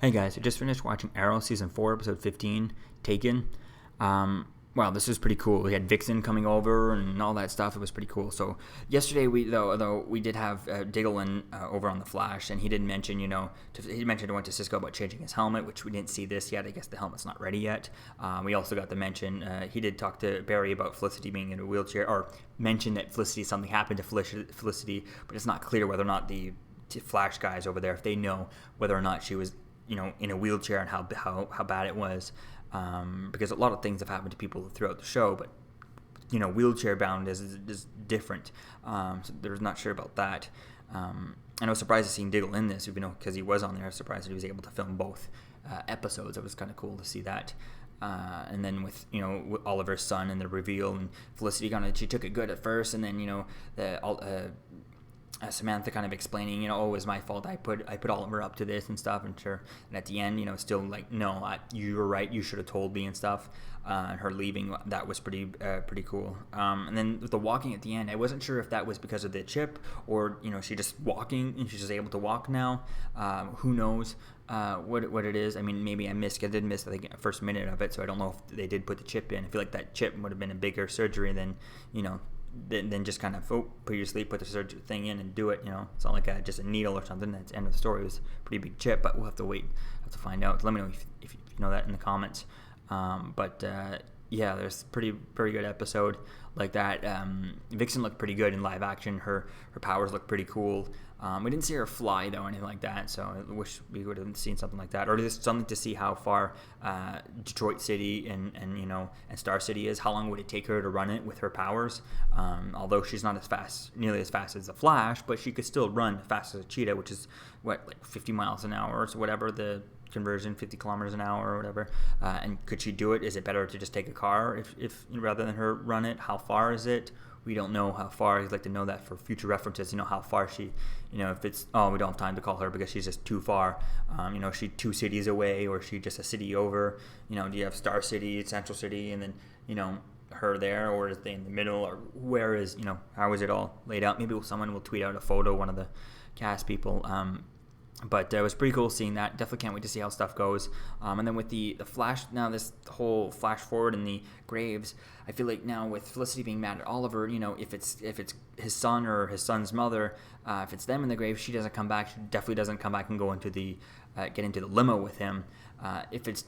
Hey guys, I just finished watching Arrow Season 4, Episode 15, Taken. Wow, this was pretty cool. We had Vixen coming over and all that stuff. It was pretty cool. So yesterday, though we did have Diggle over on the Flash, and he did mention, he mentioned he went to Cisco about changing his helmet, which we didn't see this yet. I guess the helmet's not ready yet. We also got the mention, he did talk to Barry about Felicity being in a wheelchair, or mention that something happened to Felicity, but it's not clear whether or not the Flash guys over there, if they know whether or not she was in a wheelchair and how bad it was, because a lot of things have happened to people throughout the show, but wheelchair bound is different. So they're not sure about that. And I was surprised to see Diggle in this, even though because he was on there. I was surprised that he was able to film both episodes. It was kind of cool to see that. And then with Oliver's son and the reveal, and Felicity she took it good at first, and then Samantha kind of explaining, it was my fault. I put Oliver up to this and stuff, and at the end, still like, no, you were right. You should have told me and stuff. And her leaving, that was pretty cool. And then with the walking at the end, I wasn't sure if that was because of the chip or she just walking and she's just able to walk now. Who knows what it is? I mean, maybe I did miss I think the first minute of it, so I don't know if they did put the chip in. I feel like that chip would have been a bigger surgery than Then just kind of put your sleep, put the surgery thing in and do it. It's not like just a needle or something. That's the end of the story. It was a pretty big chip, but we'll have to find out. Let me know if you know that in the comments. Yeah, there's pretty good episode like that. Vixen looked pretty good in live action. Her powers look pretty cool. We didn't see her fly though, or anything like that. So I wish we would have seen something like that, or just something to see how far Detroit City and Star City is. How long would it take her to run it with her powers? Although she's not nearly as fast as the Flash, but she could still run fast as a cheetah, which is like 50 miles an hour or so, whatever the conversion, 50 kilometers an hour or whatever. And could she do it? Is it better to just take a car if rather than her run it? How far is it? We don't know how far. I'd like to know that for future references. How far she, if it's, we don't have time to call her because she's just too far. Is she 2 cities away, or is she just a city over? Do you have Star City, Central City, and then, her there, or is they in the middle, or where is, how is it all laid out? Maybe someone will tweet out a photo, one of the cast people. But it was pretty cool seeing that. Definitely can't wait to see how stuff goes. And then with the Flash, now this whole flash forward in the graves, I feel like now with Felicity being mad at Oliver, if it's his son or his son's mother, if it's them in the grave, she doesn't come back. She definitely doesn't come back and go into get into the limo with him. If it's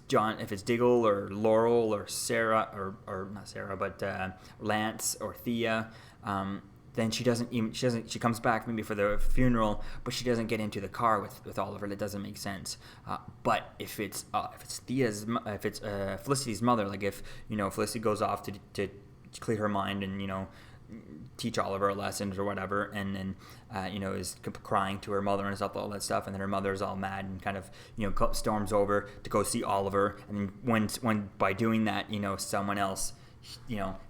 Diggle or Laurel or Sarah, or not Sarah, but Lance or Thea, then she comes back maybe for the funeral, but she doesn't get into the car with Oliver. That doesn't make sense. But if it's Felicity's mother, like if Felicity goes off to clear her mind and teach Oliver a lesson or whatever, and then is crying to her mother and stuff, all that stuff, and then her mother's all mad and kind of storms over to go see Oliver, and then when by doing that someone else,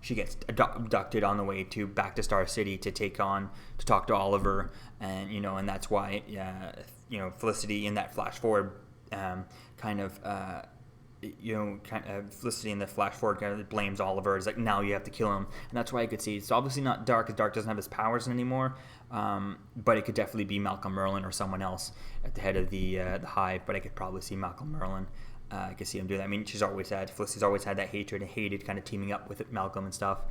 she gets abducted on the way back to Star City to talk to Oliver, and and that's why Felicity in that flash forward Felicity in the flash forward kind of blames Oliver. It's like, now you have to kill him, and that's why I could see it's obviously not Dark, because Dark doesn't have his powers anymore, but it could definitely be Malcolm Merlyn or someone else at the head of the Hive. But I could probably see Malcolm Merlyn. I can see him do that. I mean, Felicity's always had that hatred and hated kind of teaming up with Malcolm and stuff.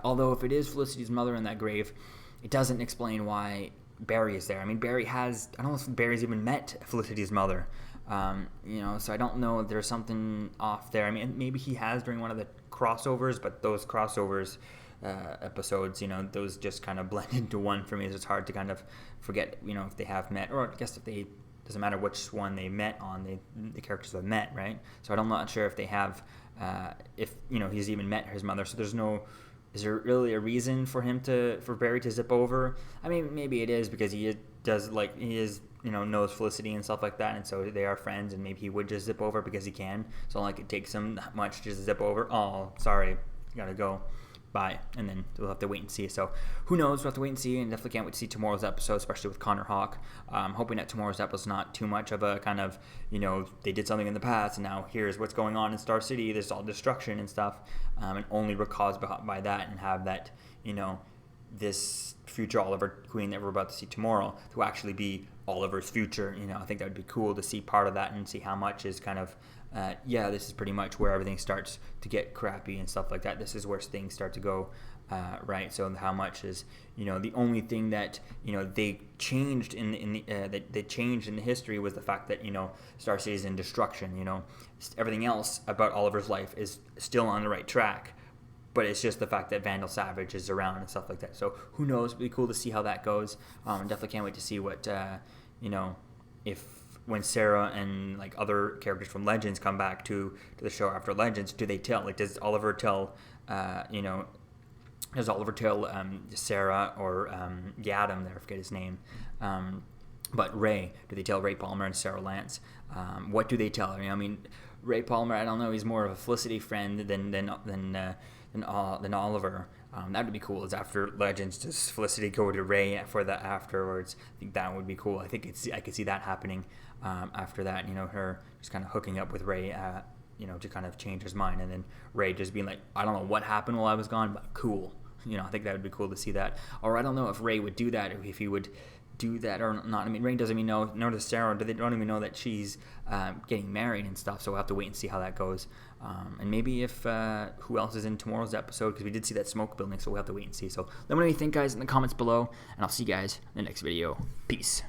Although if it is Felicity's mother in that grave, it doesn't explain why Barry is there. I mean, I don't know if Barry's even met Felicity's mother. So I don't know if there's something off there. I mean, maybe he has during one of the crossovers, but those crossovers episodes, those just kind of blend into one for me. So it's hard to kind of forget, if they have met, or I guess if they, doesn't matter which one they met on, the characters have met, right? So I'm not sure if they have, if he's even met his mother. So is there really a reason for Barry to zip over? I mean, maybe it is because he knows Felicity and stuff like that, and so they are friends, and maybe he would just zip over because he can. So it takes him that much to just zip over. Oh, sorry, gotta go. Bye. And then we'll have to wait and see. So who knows? We'll have to wait and see, and definitely can't wait to see tomorrow's episode, especially with Connor Hawke. Hoping that tomorrow's episode is not too much of a kind of, they did something in the past, and now here's what's going on in Star City. There's all destruction and stuff, and only we're caused by that, and have that, this future Oliver Queen that we're about to see tomorrow to actually be Oliver's future. I think that would be cool to see part of that and see how much is kind of, this is pretty much where everything starts to get crappy and stuff like that. This is where things start to go right. So how much is, the only thing that, they changed they changed in the history was the fact that, Star City is in destruction. Everything else about Oliver's life is still on the right track. But it's just the fact that Vandal Savage is around and stuff like that. So who knows? It'll be cool to see how that goes. Definitely can't wait to see what, if when Sarah and like other characters from Legends come back to the show after Legends, do they tell? Like, does Oliver tell, Sarah or Yadam there, I forget his name, but Ray, do they tell Ray Palmer and Sarah Lance? What do they tell her? I mean, Ray Palmer, I don't know, he's more of a Felicity friend than Oliver. That would be cool. Is after Legends, does Felicity go to Ray for that afterwards? I think that would be cool. I could see that happening after that. Her just kind of hooking up with Ray. To kind of change his mind, and then Ray just being like, I don't know what happened while I was gone, but cool. I think that would be cool to see that. Or I don't know if Ray would do that, or if he would do that or not. I mean, Ray doesn't even know, nor does Sarah. They don't even know that she's getting married and stuff. So we'll have to wait and see how that goes. And maybe if who else is in tomorrow's episode, because we did see that smoke building. So we'll have to wait and see. So let me know what you think, guys, in the comments below, and I'll see you guys in the next video. Peace.